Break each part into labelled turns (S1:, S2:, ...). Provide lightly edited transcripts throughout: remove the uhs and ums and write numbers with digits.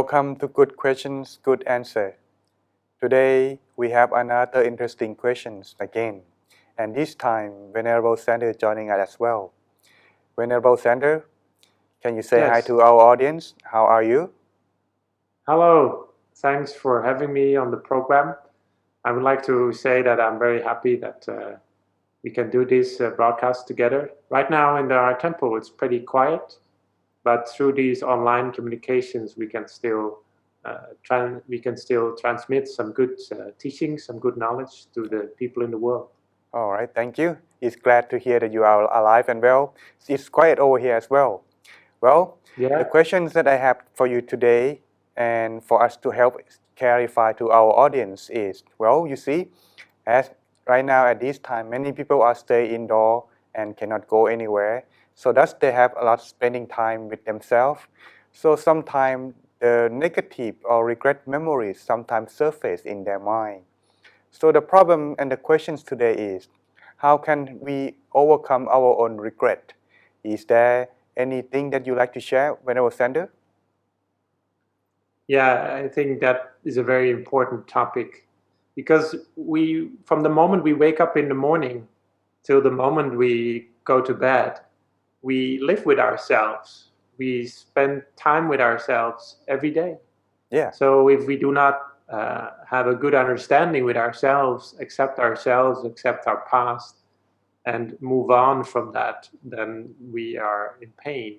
S1: Welcome to Good Questions, Good Answer. Today we have another interesting questions again, and this time Venerable Sander joining us as well. Venerable Sander, can you say hi
S2: Yes.
S1: to our audience? How are you?
S2: Hello. Thanks for having me on the program. I would like to say that I'm very happy that we can do this broadcast together. Right now in our temple, it's pretty quiet, but through these online communications, we can still transmit some good teachings, some good knowledge to the people in the world.
S1: All right, thank you. It's glad to hear that you are alive and well. It's quiet over here as well. Well, the questions that I have for you today and for us to help clarify to our audience is, well, you see, as right now at this time, many people are stay indoor and cannot go anywhere. So thus they have a lot spending time with themselves. So sometimes the negative or regret memories sometimes surface in their mind. So the problem and the questions today is, how can we overcome our own regret? Is there anything that you like to share, Venerable Sander?
S2: Yeah, I think that is a very important topic because from the moment we wake up in the morning till the moment we go to bed, we live with ourselves. We spend time with ourselves every day.
S1: Yeah.
S2: So if we do not have a good understanding with ourselves, accept our past, and move on from that, then we are in pain.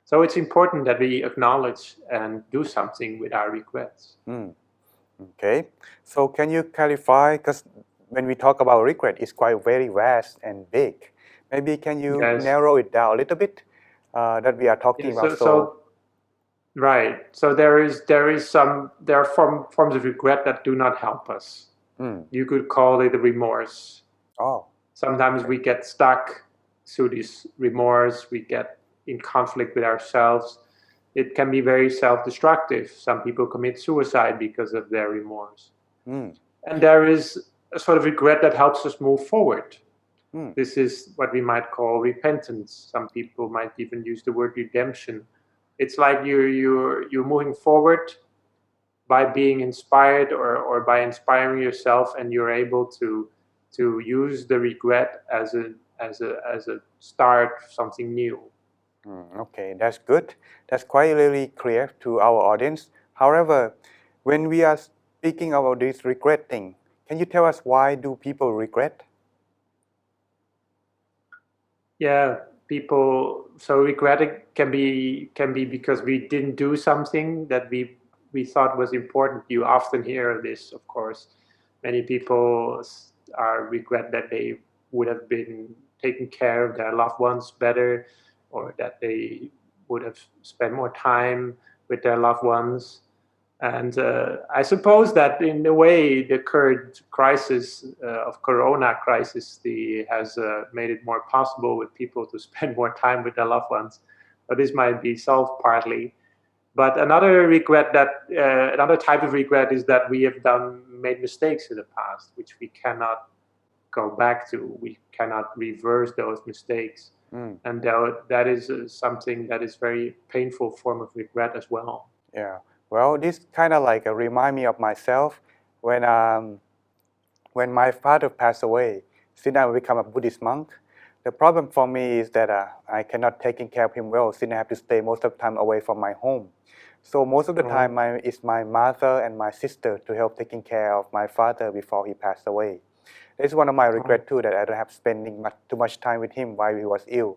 S2: So it's important that we acknowledge and do something with our regrets.
S1: Okay. So can you clarify, because when we talk about regret, it's quite very vast and big. Maybe can you narrow it down a little bit that we are talking about?
S2: Right. So there are forms of regret that do not help us. You could call it a remorse.
S1: Oh.
S2: Sometimes we get stuck through this remorse. We get in conflict with ourselves. It can be very self-destructive. Some people commit suicide because of their remorse. And there is a sort of regret that helps us move forward. This is what we might call repentance. Some people might even use the word redemption. It's like you're moving forward by being inspired or by inspiring yourself, and you're able to use the regret as a start of something new.
S1: Okay, that's good. That's quite really clear to our audience. However, when we are speaking about this regret thing, can you tell us why do people regret?
S2: Yeah, so regretting can be because we didn't do something that we thought was important. You often hear this, of course. Many people regret that they would have been taking care of their loved ones better, or that they would have spent more time with their loved ones. And I suppose that in a way, the current crisis of Corona crisis has made it more possible with people to spend more time with their loved ones. But this might be solved partly. But another type of regret is that we have made mistakes in the past, which we cannot go back to. We cannot reverse those mistakes. And that is something that is very painful form of regret as well.
S1: Yeah. Well, this kind of like remind me of myself when my father passed away. Since I become a Buddhist monk, the problem for me is that I cannot taking care of him well since I have to stay most of the time away from my home. So most of the time it's my mother and my sister to help taking care of my father before he passed away. It's one of my regret too, that I don't have spending too much time with him while he was ill.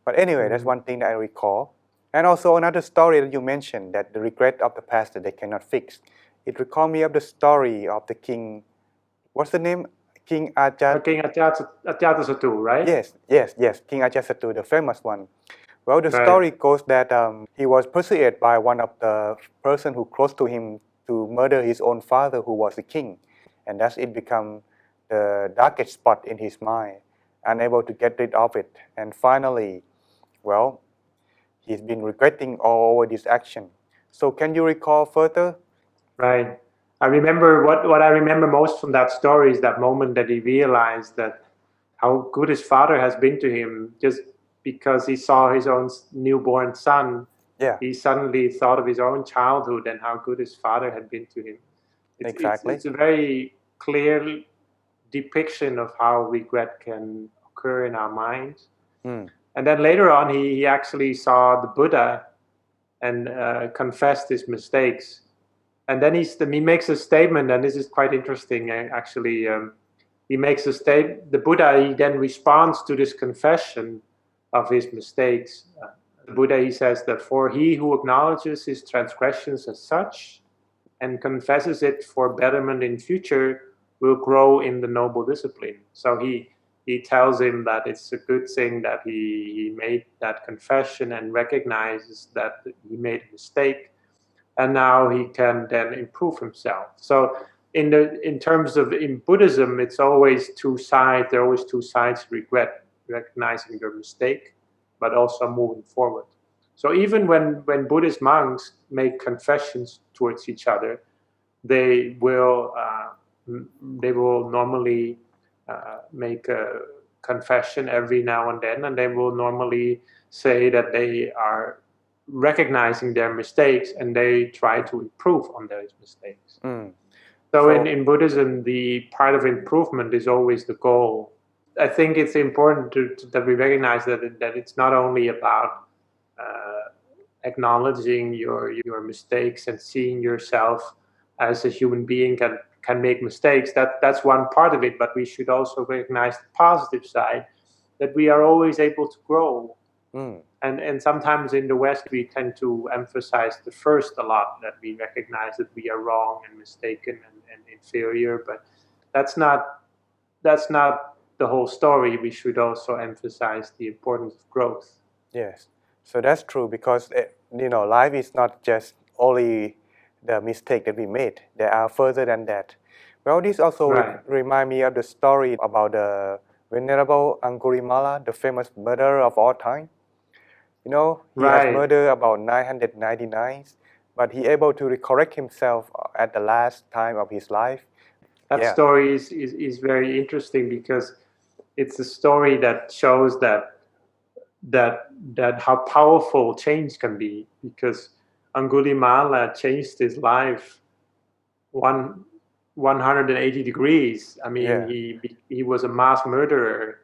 S1: But anyway, that's one thing that I recall. And also another story that you mentioned, that the regret of the past that they cannot fix. It recalled me of the story of the king. What's the name? King
S2: Ajatasattu, right?
S1: Yes. King Ajatasattu, the famous one. Well, the story goes that he was persuaded by one of the person who close to him to murder his own father, who was a king, and thus it become the darkest spot in his mind, unable to get rid of it. And finally, well, he's been regretting all over this action. So can you recall further?
S2: Right. I remember what I remember most from that story is that moment that he realized that how good his father has been to him, just because he saw his own newborn son He suddenly thought of his own childhood and how good his father had been to him. It's a very clear depiction of how regret can occur in our minds. And then later on, he actually saw the Buddha and confessed his mistakes. And then he makes a statement, and this is quite interesting, actually. He makes a statement. The Buddha, he then responds to this confession of his mistakes. The Buddha, he says that for he who acknowledges his transgressions as such and confesses it for betterment in future will grow in the noble discipline. So he tells him that it's a good thing that he made that confession and recognizes that he made a mistake, and now he can then improve himself. So in terms of in Buddhism, it's always two sides. There are always two sides to regret: recognizing your mistake, but also moving forward. So even when Buddhist monks make confessions towards each other, they will normally make a confession every now and then, and they will normally say that they are recognizing their mistakes and they try to improve on those mistakes. So in Buddhism, the part of improvement is always the goal. I think it's important that we recognize that it's not only about acknowledging your mistakes and seeing yourself as a human being can make mistakes. That's one part of it, but we should also recognize the positive side, that we are always able to grow. And sometimes in the West we tend to emphasize the first a lot, that we recognize that we are wrong and mistaken and inferior, but that's not the whole story. We should also emphasize the importance of growth.
S1: Yes, so that's true, because life is not just only the mistake that we made. There are further than that. Well, this also reminds me of the story about the Venerable Angulimala, the famous murderer of all time. He has murdered about 999, but he able to correct himself at the last time of his life.
S2: That story is very interesting, because it's a story that shows that how powerful change can be, because Angulimala changed his life 180 degrees. I mean, he was a mass murderer,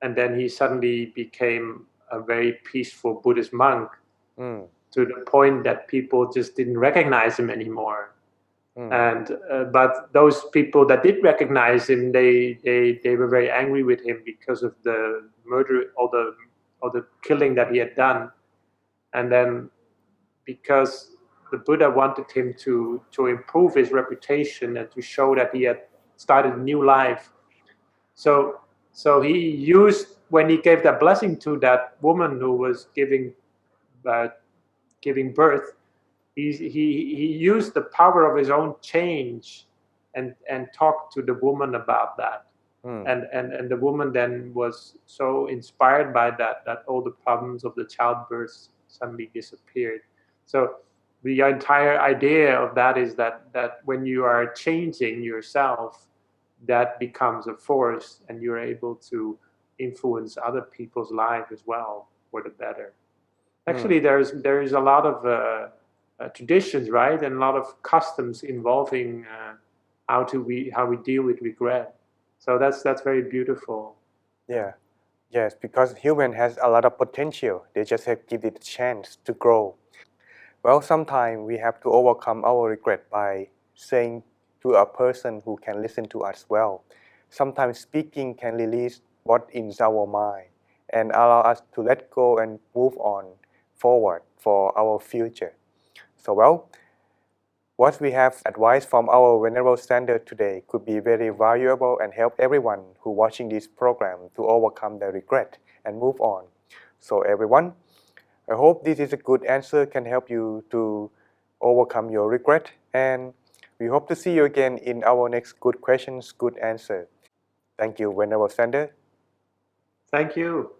S2: and then he suddenly became a very peaceful Buddhist monk, to the point that people just didn't recognize him anymore. And but those people that did recognize him, they were very angry with him because of the murder or the killing that he had done. And then because the Buddha wanted him to improve his reputation and to show that he had started a new life, so he used, when he gave that blessing to that woman who was giving birth, he used the power of his own change and talked to the woman about that. And the woman then was so inspired by that all the problems of the childbirth suddenly disappeared. So the entire idea of that is that when you are changing yourself, that becomes a force, and you're able to influence other people's lives as well for the better. Actually, there is a lot of traditions, right, and a lot of customs involving how we deal with regret. So that's very beautiful.
S1: Yes, because human has a lot of potential. They just have to give it a chance to grow. Well, sometimes we have to overcome our regret by saying to a person who can listen to us well. Sometimes speaking can release what's in our mind and allow us to let go and move on forward for our future. So, what we have advice from our Venerable Standard today could be very valuable and help everyone who watching this program to overcome their regret and move on. So everyone, I hope this is a good answer, can help you to overcome your regret, and we hope to see you again in our next Good Questions, Good Answer. Thank you, Venerable Standard.
S2: Thank you.